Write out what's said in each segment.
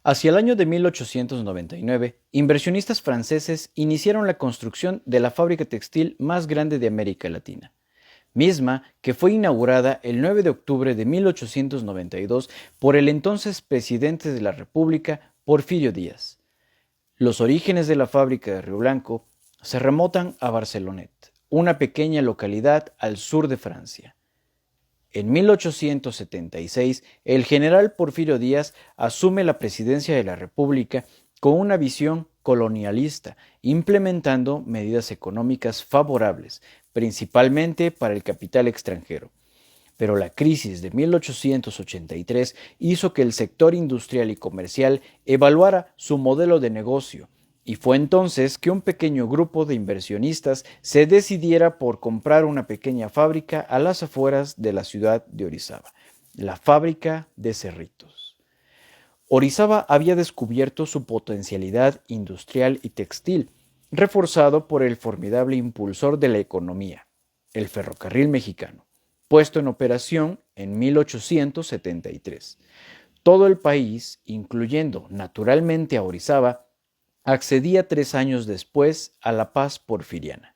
Hacia el año de 1899, inversionistas franceses iniciaron la construcción de la fábrica textil más grande de América Latina, misma que fue inaugurada el 9 de octubre de 1892 por el entonces presidente de la República, Porfirio Díaz. Los orígenes de la fábrica de Río Blanco se remontan a Barcelonet, una pequeña localidad al sur de Francia. En 1876, el general Porfirio Díaz asume la presidencia de la República con una visión colonialista, implementando medidas económicas favorables, principalmente para el capital extranjero. Pero la crisis de 1883 hizo que el sector industrial y comercial evaluara su modelo de negocio, y fue entonces que un pequeño grupo de inversionistas se decidiera por comprar una pequeña fábrica a las afueras de la ciudad de Orizaba, la fábrica de Cerritos. Orizaba había descubierto su potencialidad industrial y textil, reforzado por el formidable impulsor de la economía, el ferrocarril mexicano, puesto en operación en 1873. Todo el país, incluyendo naturalmente a Orizaba, accedía 3 años después a la paz porfiriana.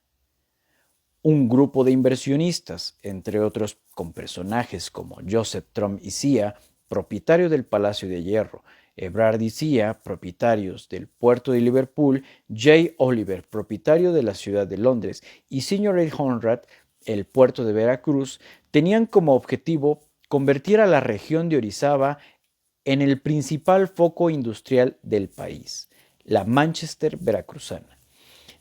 Un grupo de inversionistas, entre otros con personajes como Joseph Trump y Cia, propietario del Palacio de Hierro, Ebrard y Cia, propietarios del puerto de Liverpool, J. Oliver, propietario de la ciudad de Londres, y Sr. A. Honrad, el puerto de Veracruz, tenían como objetivo convertir a la región de Orizaba en el principal foco industrial del país, la Manchester veracruzana.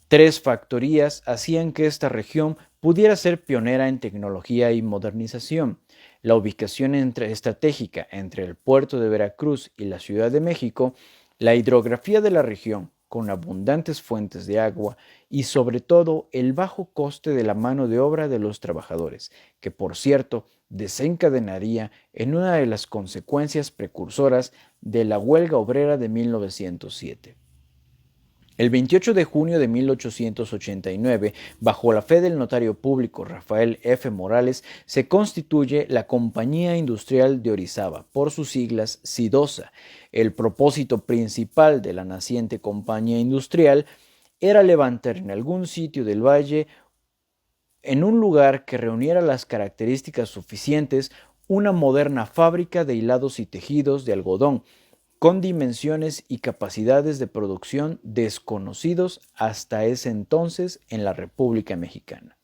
3 factorías hacían que esta región pudiera ser pionera en tecnología y modernización. La ubicación estratégica entre el puerto de Veracruz y la Ciudad de México, la hidrografía de la región, con abundantes fuentes de agua, y sobre todo el bajo coste de la mano de obra de los trabajadores, que por cierto desencadenaría en una de las consecuencias precursoras de la huelga obrera de 1907. El 28 de junio de 1889, bajo la fe del notario público Rafael F. Morales, se constituye la Compañía Industrial de Orizaba, por sus siglas SIDOSA. El propósito principal de la naciente compañía industrial era levantar en algún sitio del valle, en un lugar que reuniera las características suficientes, una moderna fábrica de hilados y tejidos de algodón, con dimensiones y capacidades de producción desconocidos hasta ese entonces en la República Mexicana.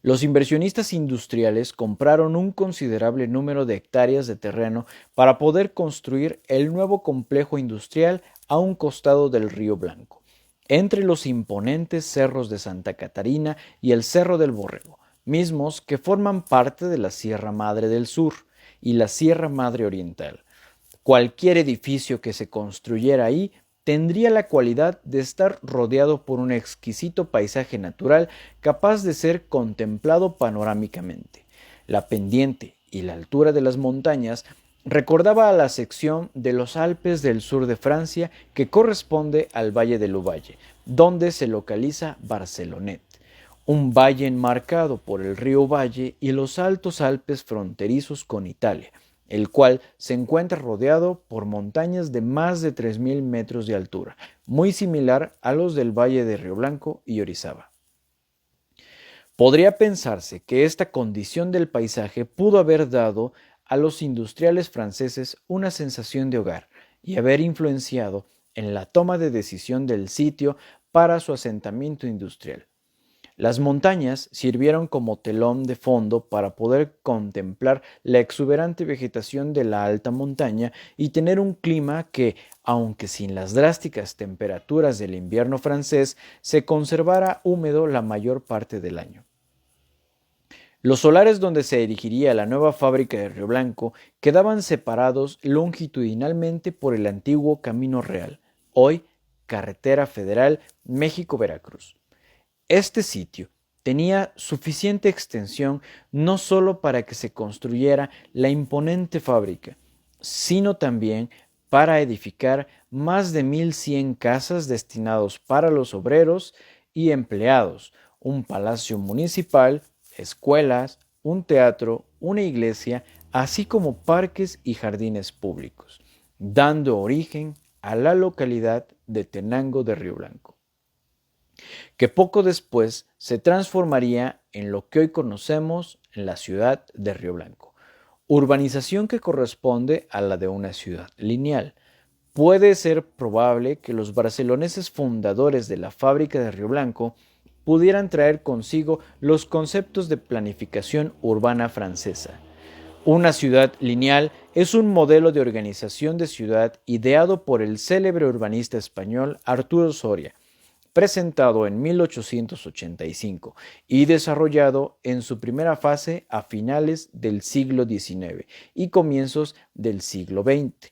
Los inversionistas industriales compraron un considerable número de hectáreas de terreno para poder construir el nuevo complejo industrial a un costado del Río Blanco, entre los imponentes cerros de Santa Catarina y el Cerro del Borrego, mismos que forman parte de la Sierra Madre del Sur y la Sierra Madre Oriental. Cualquier edificio que se construyera ahí tendría la cualidad de estar rodeado por un exquisito paisaje natural capaz de ser contemplado panorámicamente. La pendiente y la altura de las montañas recordaba a la sección de los Alpes del sur de Francia que corresponde al Valle del Ubaye, donde se localiza Barcelonet, un valle enmarcado por el río Valle y los altos Alpes fronterizos con Italia, el cual se encuentra rodeado por montañas de más de 3.000 metros de altura, muy similar a los del Valle de Río Blanco y Orizaba. Podría pensarse que esta condición del paisaje pudo haber dado a los industriales franceses una sensación de hogar y haber influenciado en la toma de decisión del sitio para su asentamiento industrial. Las montañas sirvieron como telón de fondo para poder contemplar la exuberante vegetación de la alta montaña y tener un clima que, aunque sin las drásticas temperaturas del invierno francés, se conservara húmedo la mayor parte del año. Los solares donde se erigiría la nueva fábrica de Río Blanco quedaban separados longitudinalmente por el antiguo Camino Real, hoy Carretera Federal México-Veracruz. Este sitio tenía suficiente extensión no solo para que se construyera la imponente fábrica, sino también para edificar más de 1.100 casas destinados para los obreros y empleados, un palacio municipal, escuelas, un teatro, una iglesia, así como parques y jardines públicos. dando origen a la localidad de Tenango de Río Blanco, que poco después se transformaría en lo que hoy conocemos en la ciudad de Río Blanco, urbanización que corresponde a la de una ciudad lineal. Puede ser probable que los barceloneses fundadores de la fábrica de Río Blanco pudieran traer consigo los conceptos de planificación urbana francesa. Una ciudad lineal es un modelo de organización de ciudad ideado por el célebre urbanista español Arturo Soria, presentado en 1885 y desarrollado en su primera fase a finales del siglo XIX y comienzos del siglo XX.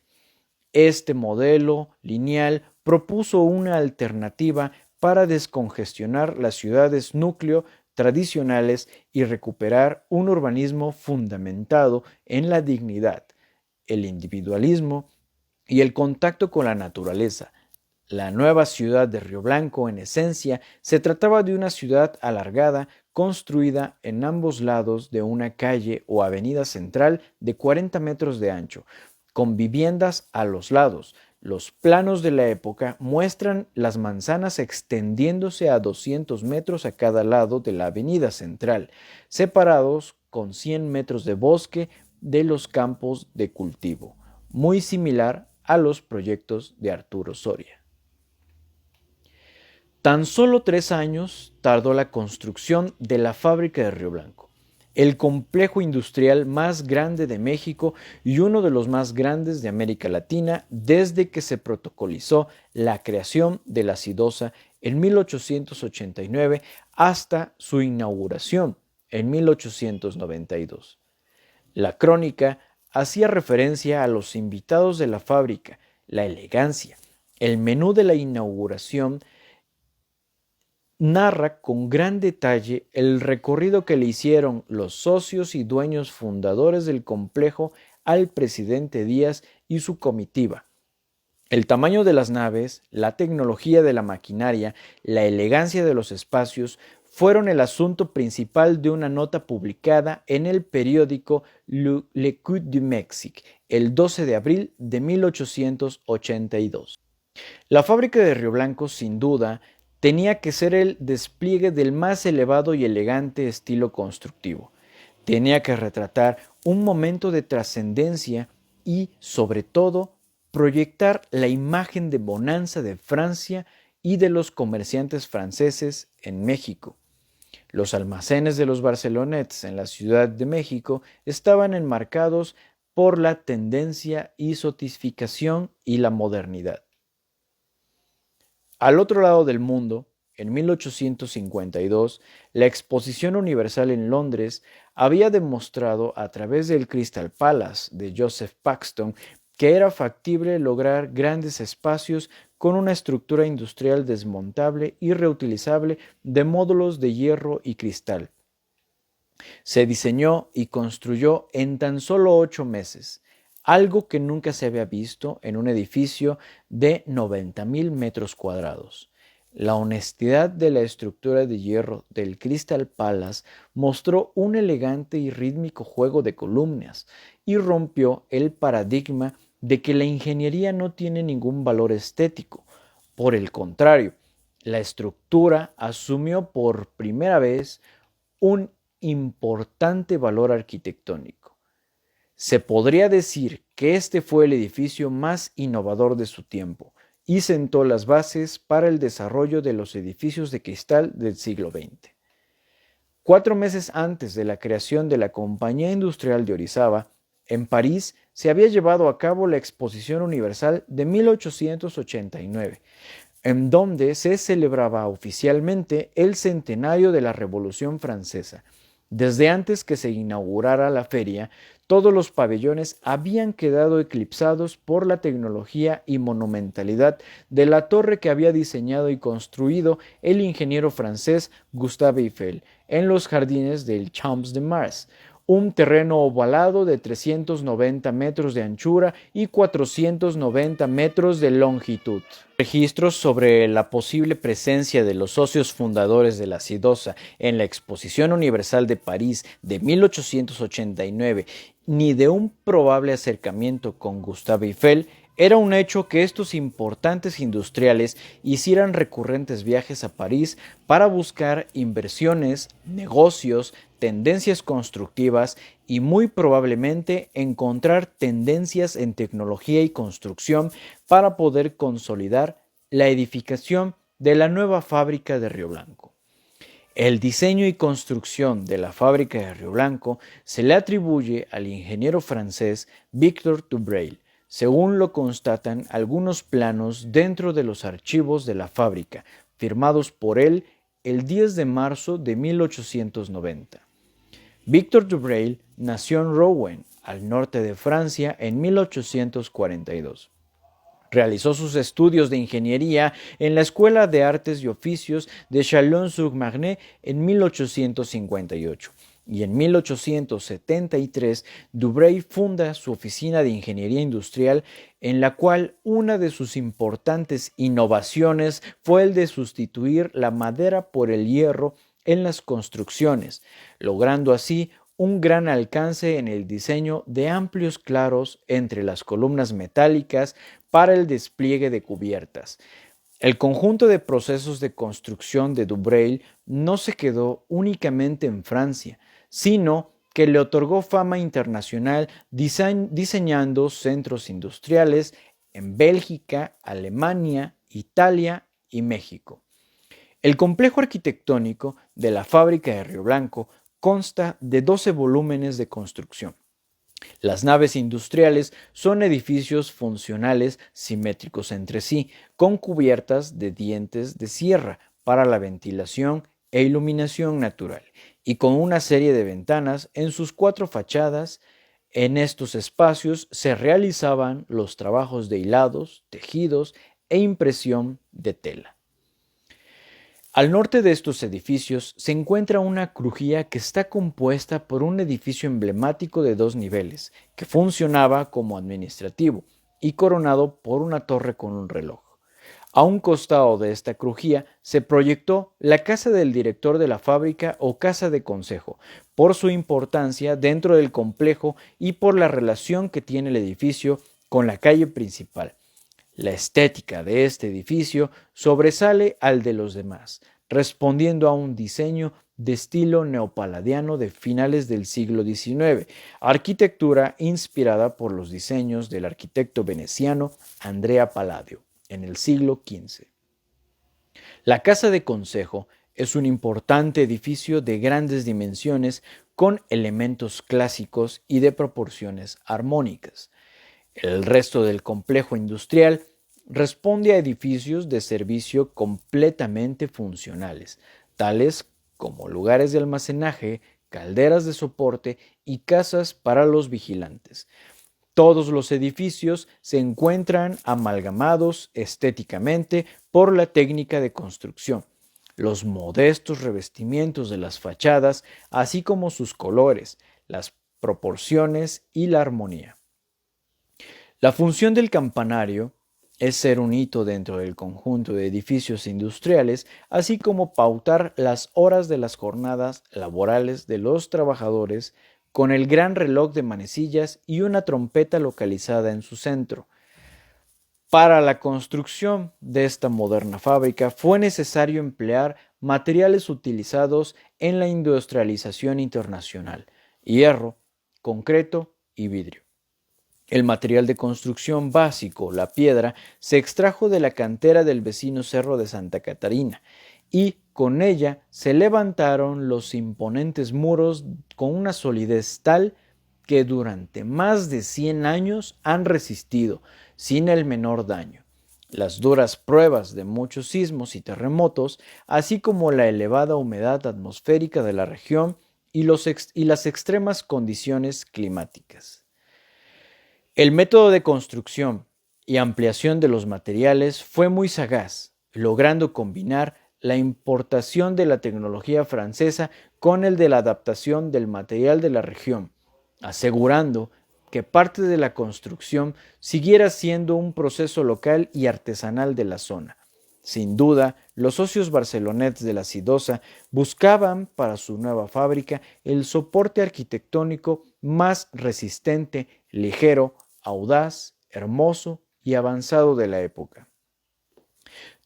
Este modelo lineal propuso una alternativa para descongestionar las ciudades núcleo tradicionales y recuperar un urbanismo fundamentado en la dignidad, el individualismo y el contacto con la naturaleza. La nueva ciudad de Río Blanco, en esencia, se trataba de una ciudad alargada construida en ambos lados de una calle o avenida central de 40 metros de ancho, con viviendas a los lados. Los planos de la época muestran las manzanas extendiéndose a 200 metros a cada lado de la avenida central, separados con 100 metros de bosque de los campos de cultivo, muy similar a los proyectos de Arturo Soria. Tan solo 3 años tardó la construcción de la fábrica de Río Blanco, el complejo industrial más grande de México y uno de los más grandes de América Latina desde que se protocolizó la creación de la Sidosa en 1889 hasta su inauguración en 1892. La crónica hacía referencia a los invitados de la fábrica, la elegancia, el menú de la inauguración. Narra con gran detalle el recorrido que le hicieron los socios y dueños fundadores del complejo al presidente Díaz y su comitiva. El tamaño de las naves, la tecnología de la maquinaria, la elegancia de los espacios fueron el asunto principal de una nota publicada en el periódico L'Écho du Mexique el 12 de abril de 1882. La fábrica de Río Blanco, sin duda, tenía que ser el despliegue del más elevado y elegante estilo constructivo. Tenía que retratar un momento de trascendencia y, sobre todo, proyectar la imagen de bonanza de Francia y de los comerciantes franceses en México. Los almacenes de los Barcelonettes en la Ciudad de México estaban enmarcados por la tendencia y sofisticación y la modernidad. Al otro lado del mundo, en 1852, la Exposición Universal en Londres había demostrado a través del Crystal Palace de Joseph Paxton que era factible lograr grandes espacios con una estructura industrial desmontable y reutilizable de módulos de hierro y cristal. Se diseñó y construyó en tan solo 8 meses, algo que nunca se había visto en un edificio de 90,000 metros cuadrados. La honestidad de la estructura de hierro del Crystal Palace mostró un elegante y rítmico juego de columnas y rompió el paradigma de que la ingeniería no tiene ningún valor estético. Por el contrario, la estructura asumió por primera vez un importante valor arquitectónico. Se podría decir que este fue el edificio más innovador de su tiempo y sentó las bases para el desarrollo de los edificios de cristal del siglo XX. 4 meses antes de la creación de la Compañía Industrial de Orizaba, en París se había llevado a cabo la Exposición Universal de 1889, en donde se celebraba oficialmente el centenario de la Revolución Francesa. Desde antes que se inaugurara la feria, todos los pabellones habían quedado eclipsados por la tecnología y monumentalidad de la torre que había diseñado y construido el ingeniero francés Gustave Eiffel en los jardines del Champs de Mars, un terreno ovalado de 390 metros de anchura y 490 metros de longitud. Registros sobre la posible presencia de los socios fundadores de la Sidosa en la Exposición Universal de París de 1889 ni de un probable acercamiento con Gustave Eiffel Era un hecho que estos importantes industriales hicieran recurrentes viajes a París para buscar inversiones, negocios, tendencias constructivas y muy probablemente encontrar tendencias en tecnología y construcción para poder consolidar la edificación de la nueva fábrica de Río Blanco. El diseño y construcción de la fábrica de Río Blanco se le atribuye al ingeniero francés Victor Dubreuil, según lo constatan algunos planos dentro de los archivos de la fábrica, firmados por él el 10 de marzo de 1890. Victor Dubreuil nació en Rouen, al norte de Francia, en 1842. Realizó sus estudios de ingeniería en la Escuela de Artes y Oficios de Chalon-sur-Marne en 1858 y en 1873 Dubreuil funda su oficina de ingeniería industrial, en la cual una de sus importantes innovaciones fue el de sustituir la madera por el hierro en las construcciones, logrando así un gran alcance en el diseño de amplios claros entre las columnas metálicas para el despliegue de cubiertas. El conjunto de procesos de construcción de Dubreuil no se quedó únicamente en Francia, sino que le otorgó fama internacional diseñando centros industriales en Bélgica, Alemania, Italia y México. El complejo arquitectónico de la fábrica de Río Blanco consta de 12 volúmenes de construcción. Las naves industriales son edificios funcionales simétricos entre sí, con cubiertas de dientes de sierra para la ventilación e iluminación natural, y con una serie de ventanas en sus 4 fachadas. En estos espacios se realizaban los trabajos de hilados, tejidos e impresión de tela. Al norte de estos edificios se encuentra una crujía que está compuesta por un edificio emblemático de 2 niveles, que funcionaba como administrativo y coronado por una torre con un reloj. A un costado de esta crujía se proyectó la casa del director de la fábrica o casa de consejo, por su importancia dentro del complejo y por la relación que tiene el edificio con la calle principal. La estética de este edificio sobresale al de los demás, respondiendo a un diseño de estilo neopaladiano de finales del siglo XIX, arquitectura inspirada por los diseños del arquitecto veneciano Andrea Palladio en el siglo XV. La Casa de Consejo es un importante edificio de grandes dimensiones con elementos clásicos y de proporciones armónicas. El resto del complejo industrial responde a edificios de servicio completamente funcionales, tales como lugares de almacenaje, calderas de soporte y casas para los vigilantes. Todos los edificios se encuentran amalgamados estéticamente por la técnica de construcción, los modestos revestimientos de las fachadas, así como sus colores, las proporciones y la armonía. La función del campanario es ser un hito dentro del conjunto de edificios industriales, así como pautar las horas de las jornadas laborales de los trabajadores con el gran reloj de manecillas y una trompeta localizada en su centro. Para la construcción de esta moderna fábrica fue necesario emplear materiales utilizados en la industrialización internacional: hierro, concreto y vidrio. El material de construcción básico, la piedra, se extrajo de la cantera del vecino Cerro de Santa Catarina y con ella se levantaron los imponentes muros con una solidez tal que durante más de 100 años han resistido sin el menor daño las duras pruebas de muchos sismos y terremotos, así como la elevada humedad atmosférica de la región y las extremas condiciones climáticas. El método de construcción y ampliación de los materiales fue muy sagaz, logrando combinar la importación de la tecnología francesa con el de la adaptación del material de la región, asegurando que parte de la construcción siguiera siendo un proceso local y artesanal de la zona. Sin duda, los socios barceloneses de la Sidosa buscaban para su nueva fábrica el soporte arquitectónico más resistente, ligero, audaz, hermoso y avanzado de la época.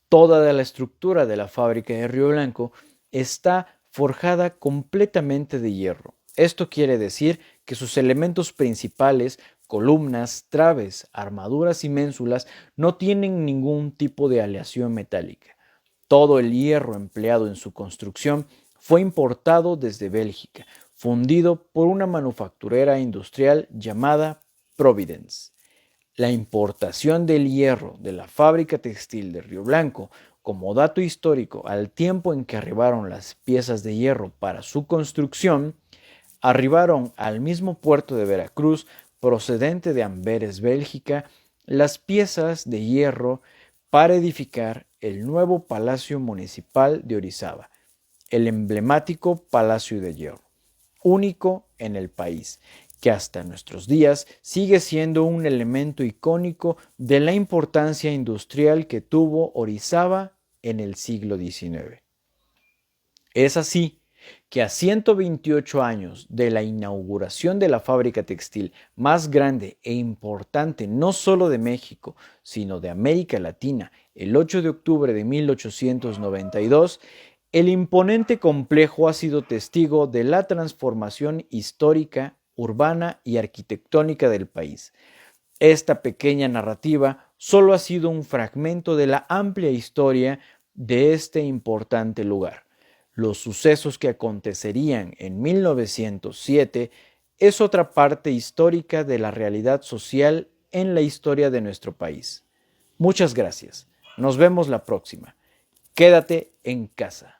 Toda la estructura de la fábrica de Río Blanco está forjada completamente de hierro. Esto quiere decir que sus elementos principales, columnas, traves, armaduras y ménsulas, no tienen ningún tipo de aleación metálica. Todo el hierro empleado en su construcción fue importado desde Bélgica, fundido por una manufacturera industrial llamada Providence. La importación del hierro de la fábrica textil de Río Blanco, como dato histórico al tiempo en que arribaron las piezas de hierro para su construcción, arribaron al mismo puerto de Veracruz, procedente de Amberes, Bélgica, las piezas de hierro para edificar el nuevo Palacio Municipal de Orizaba, el emblemático Palacio de Hierro, único en el país, que hasta nuestros días sigue siendo un elemento icónico de la importancia industrial que tuvo Orizaba en el siglo XIX. Es así que a 128 años de la inauguración de la fábrica textil más grande e importante no solo de México, sino de América Latina, el 8 de octubre de 1892, el imponente complejo ha sido testigo de la transformación histórica, urbana y arquitectónica del país. Esta pequeña narrativa solo ha sido un fragmento de la amplia historia de este importante lugar. Los sucesos que acontecerían en 1907 es otra parte histórica de la realidad social en la historia de nuestro país. Muchas gracias. Nos vemos la próxima. Quédate en casa.